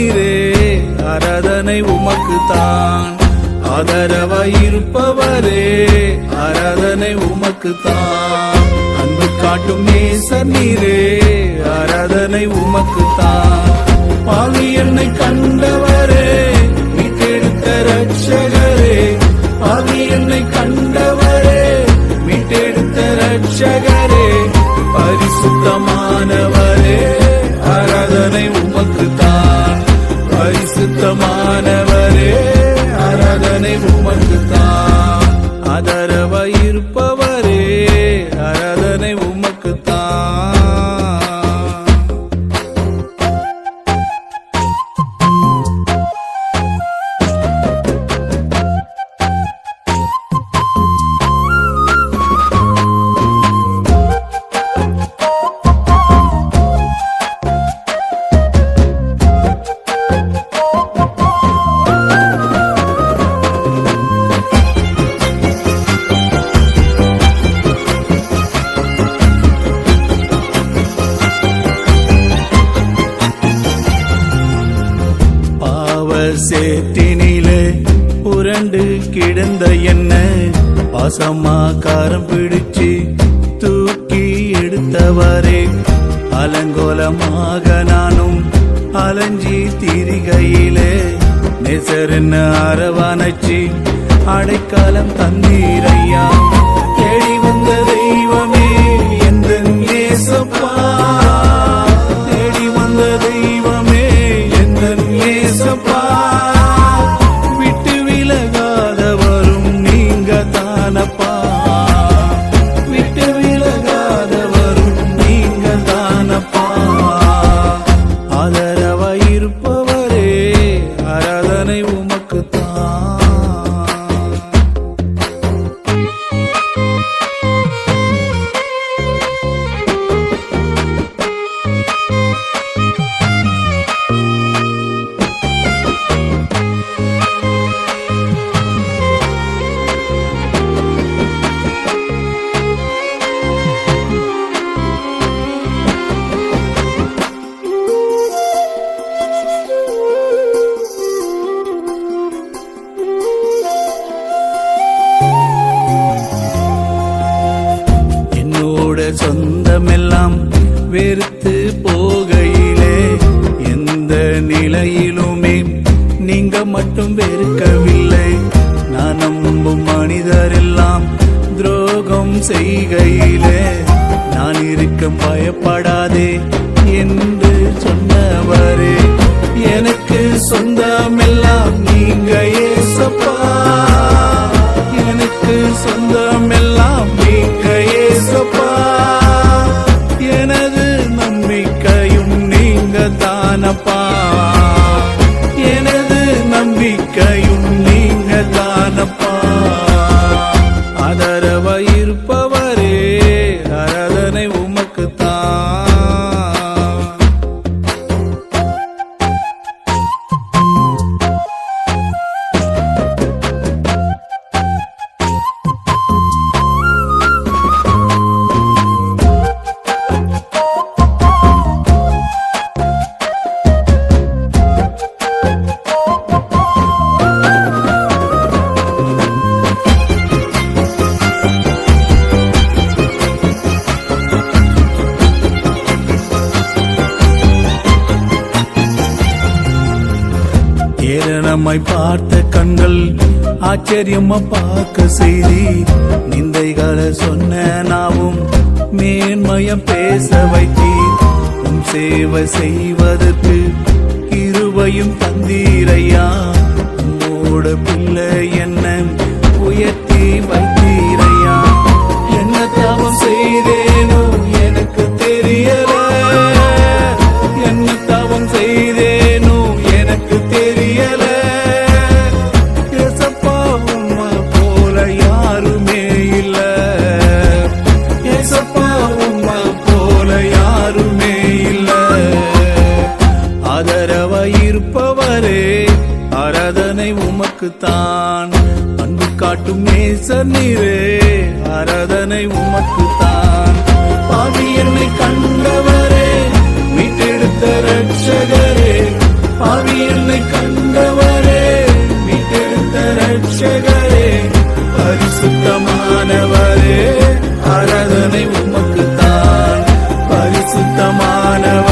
நேசநீரே ஆராதனை உமக்குத்தான். ஆதரவாயிருப்பவரே ஆராதனை உமக்குத்தான். அன்பு காட்டும் நேசநீரே ஆராதனை உமக்குத்தான். பாவி என்னை கண்டவரே மீட்டெடுத்த ரட்சகரே, பாவி என்னை கண்டவரே மீட்டெடுத்த ரட்சகரே, பரிசுத்தமானவரே ஆராதனை உமக்குத்தான். பரிசுத்தமானவரே ஆராதனை உமக்குத்தான். ஆதரவாயிருப்பவரே ஆராதனை உமக்குத்தான். சேற்றினிலே புரண்டு கிடந்த என்ன பாசமா காரம் பிடிச்சு தூக்கி எடுத்தவரே, அலங்கோலமாக நானும் அலைஞ்சி திரிகையிலே நேசரென்ன அரவணைச்சி அடைக்காலம் தந்தீரையா. தேடி வந்த தெய்வமே எந்தன் ஏசப்பா, தேடி வந்த தெய்வமே எந்தன் ஏசப்பா, விட்டு விலகாதவரும் நீங்க தானப்பா, விட்டு விலகாதவரும் நீங்க தானப்பா. ஆதரவாயிருப்பவரே ஆராதனை உமக்குத்தான். சொந்தமெல்லாம் வெறுத்து போகையிலே எந்த நிலையிலுமே நீங்க மட்டும் வெறுக்கவில்லை. நான் நம்பும் மனிதரெல்லாம் துரோகம் செய்கையிலே நான் இருக்க பயப்படாதே என்று சொன்னவரே, எனக்கு சொந்தமெல்லாம் நீங்க ஏசப்பா, எனக்கு சொந்தமெல்லாம் நீங்க ஏசப்பா, எனது நம்பிக்கையும் நீங்க தானப்பா, எனது நம்பிக்கையும் நீங்க தானப்பா. ஆதரவாயிருப்பவரே ஆராதனை உமக்குத்தான். ஏளனமாய் பார்த்த கண்கள் ஆச்சரியமா பார்க்க செய்தி, நிந்தைகளை சொன்ன நாவும் மேன்மயம் பேச வைத்தீர். உம் சேவை செய்வதற்கு கிருபையும் தந்தீரையா, உம்மோட பிள்ளை என்ன உயர்த்தி வைத்தீரையா. என்ன தவம் செய்தேனோ எனக்கு தெரியல, என்ன தவம் செய்தேனோ எனக்கு தெரியல. ஏசப்பா உம்மை போல யாருமே இல்ல, ஏசப்பா உம்மை போல யாருமே இல்ல. ஆதரவாயிருப்பவரே ஆராதனை உமக்குத்தான். அன்பு காட்டும் நேசநீரே ஆராதனை உமக்குத்தான். பாவி என்னை கண்டவரே மீட்டெடுத்த ரட்சகரே, பாவி பரிசுத்தமானவர்